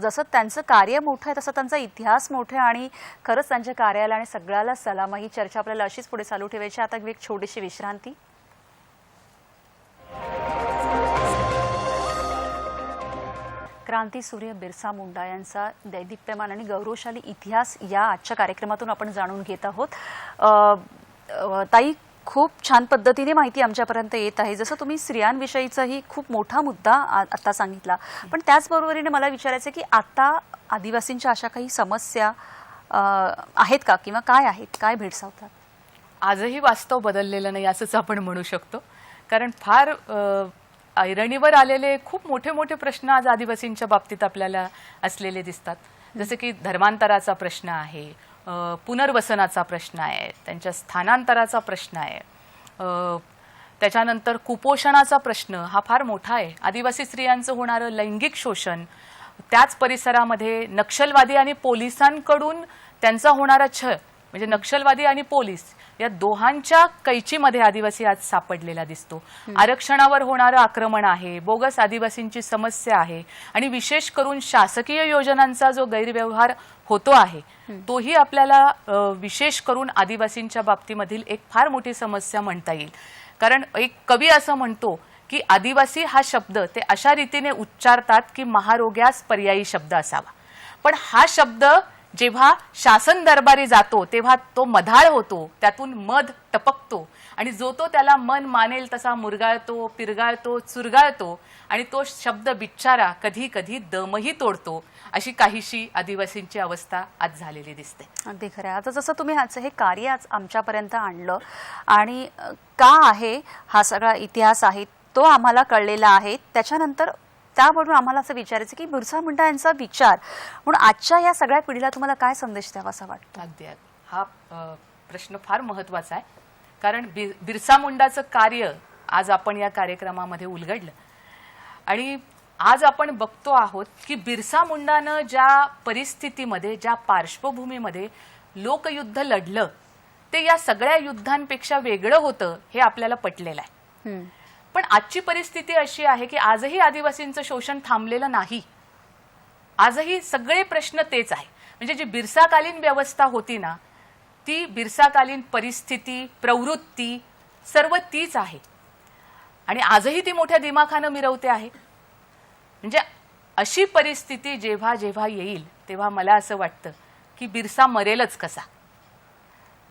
Speaker 1: जसं त्यांचं कार्य मोठं आहे तसं त्यांचा इतिहास मोठा आहे आणि खरंच त्यांच्या कार्याला आणि सगळ्याला सलाम. ही चर्चा आपल्याला अशीच पुढे चालू ठेवायची. आता एक छोटीशी विश्रांती. क्रांती सूर्य बिरसा मुंडा यांचा दैदिप्यमान आणि गौरवशाली इतिहास या आजच्या कार्यक्रमातून आपण जाणून घेत आहोत. ताई, खूप छान पद्धतीने माहिती आमच्यापर्यंत येत आहे. जसं तुम्ही स्त्रियांविषयीचाही खूप मोठा मुद्दा आता सांगितला, पण त्याचबरोबरीने मला विचारायचं की आता आदिवासींच्या अशा काही समस्या आहेत का किंवा काय आहेत, काय भेडसावतात?
Speaker 2: आजही वास्तव बदललेलं नाही असंच आपण म्हणू शकतो. कारण फार ऐरणीवर आलेले खूप मोठे मोठे प्रश्न आज आदिवासींच्या बाबतीत आपल्याला असलेले दिसतात. जसे की धर्मांतराचा प्रश्न आहे, पुनर्वसनाचा प्रश्न आहे, त्यांच्या स्थानांतराचा प्रश्न आहे, त्याच्यानंतर कुपोषणाचा प्रश्न हा फार मोठा आहे. आदिवासी स्त्रियांचं होणारं लैंगिक शोषण, त्याच परिसरामध्ये नक्षलवादी आणि पोलिसांकडून त्यांचा होणारा छळ, म्हणजे नक्षलवादी आणि पोलीस या दोहांच्या कैचीमध्ये आदिवासी आज सापडलेला दिसतो. आरक्षणावर होणारं आक्रमण आहे, बोगस आदिवासींची समस्या आहे आणि विशेष करून शासकीय योजनांचा जो गैरव्यवहार होतो आहे तोही आपल्याला विशेष करून आदिवासींच्या बाबतीमधील एक फार मोठी समस्या म्हणता येईल. कारण एक कवी असं म्हणतो की आदिवासी हा शब्द ते अशा रीतीने उच्चारतात की महारोग्यास पर्यायी शब्द असावा, पण हा शब्द जेव्हा शासन दरबारी जातो तेव्हा तो मधाळ होतो, त्यातून मध टपकतो आणि जो तो त्याला मन मानेल तसा मुरगाळतो, पिरगाळतो, चुरगाळतो आणि तो शब्द बिचारा कधी कधी दमही तोडतो. अशी काहीशी आदिवासींची अवस्था आज झालेली दिसते.
Speaker 1: अगदी खरं आहे. आता जसं तुम्ही ह्याचं हे कार्य आज आमच्यापर्यंत आणलं आणि का आहे हा सगळा इतिहास आहे तो आम्हाला कळलेला आहे, त्याच्यानंतर त्यावरून आम्हाला असं विचारायचं की बिरसा मुंडा यांचा विचार म्हणून आजच्या या सगळ्या पिढीला तुम्हाला काय संदेश द्यावा असं वाटतं?
Speaker 2: अगदी हा प्रश्न फार महत्वाचा आहे. कारण बिरसा मुंडाचं कार्य आज आपण या कार्यक्रमामध्ये उलगडलं आणि आज आपण बघतो आहोत की बिरसा मुंडानं ज्या परिस्थितीमध्ये, ज्या पार्श्वभूमीमध्ये लोकयुद्ध लढलं ते या सगळ्या युद्धांपेक्षा वेगळं होतं हे आपल्याला पटलेलं आहे. पण आजची परिस्थिती अशी आहे की आजही आदिवासींचं शोषण थांबलेलं नाही. आजही सगळे प्रश्न तेच आहे. म्हणजे जी बिरसाकालीन व्यवस्था होती ना, ती बिरसाकालीन परिस्थिती, प्रवृत्ती सर्व तीच आहे आणि आजही ती मोठ्या दिमाखानं मिरवते आहे. म्हणजे अशी परिस्थिती जेव्हा जेव्हा येईल तेव्हा मला असं वाटतं की बिरसा मरेलच कसा.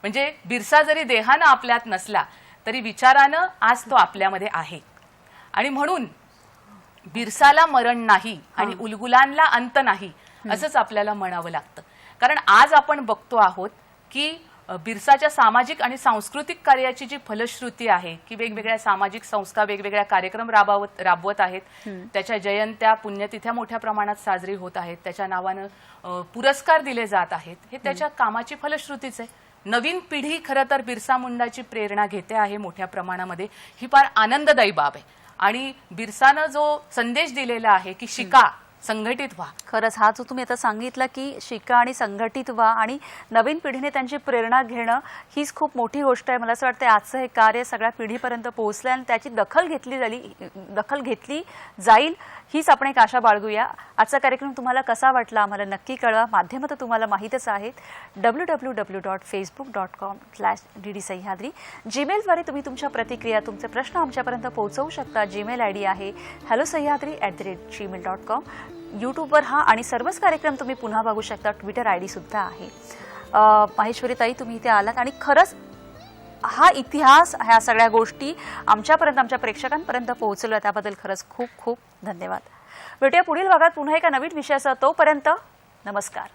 Speaker 2: म्हणजे बिरसा जरी देहानं आपल्यात नसला तरी विचारानं आज तो आपल्यामध्ये आहे आणि म्हणून बिरसाला मरण नाही आणि उलगुलानला अंत नाही असंच आपल्याला म्हणावं लागतं. कारण आज आपण बघतो आहोत की बिरसाच्या सामाजिक आणि सांस्कृतिक कार्याची जी फलश्रुती आहे की वेगवेगळ्या सामाजिक संस्था वेगवेगळ्या कार्यक्रम राबवत आहेत, त्याच्या जयंत्या पुण्यतिथ्या मोठ्या प्रमाणात साजरी होत आहेत, त्याच्या नावानं पुरस्कार दिले जात आहेत, हे त्याच्या कामाची फलश्रुतीच आहे. नवीन पिढी खरं तर बिरसा मुंडाची प्रेरणा घेते आहे मोठ्या प्रमाणामध्ये. ही फार आनंददायी बाब आहे आणि बिरसानं जो संदेश दिलेला आहे की शिका, संघटित व्हा.
Speaker 1: खरंच हा जो तुम्ही आता सांगितलं की शिका आणि संघटित व्हा आणि नवीन पिढीने त्यांची प्रेरणा घेणं हीच खूप मोठी गोष्ट आहे. मला असं वाटतं आजचं हे कार्य सगळ्या पिढीपर्यंत पोहोचलं आणि त्याची दखल घेतली जाईल हीच आपण एक आशा बाळगूया. आजचा कार्यक्रम तुम्हाला कसा वाटला आम्हाला नक्की कळवा. माध्यमं तर तुम्हाला माहीतच आहेत, www.facebook.com/DD सह्याद्री. जीमेलद्वारे तुम्ही तुमच्या प्रतिक्रिया, तुमचे प्रश्न आमच्यापर्यंत पोहोचवू शकता. जीमेल ID आहे hellosahyadrady@gmail.com. यूट्यूबवर हा आणि सर्वच कार्यक्रम तुम्ही पुन्हा बघू शकता. ट्विटर ID सुद्धा आहे. माहेश्वरी ताई, तुम्ही इथे आलात आणि खरंच हा इतिहास, ह्या सगळ्या गोष्टी आमच्यापर्यंत, आमच्या प्रेक्षकांपर्यंत पोहोचवल्या त्याबद्दल खरंच खूप खूप धन्यवाद. भेटूया पुढील भागात पुन्हा एका नवीन विषयासह. तोपर्यंत नमस्कार.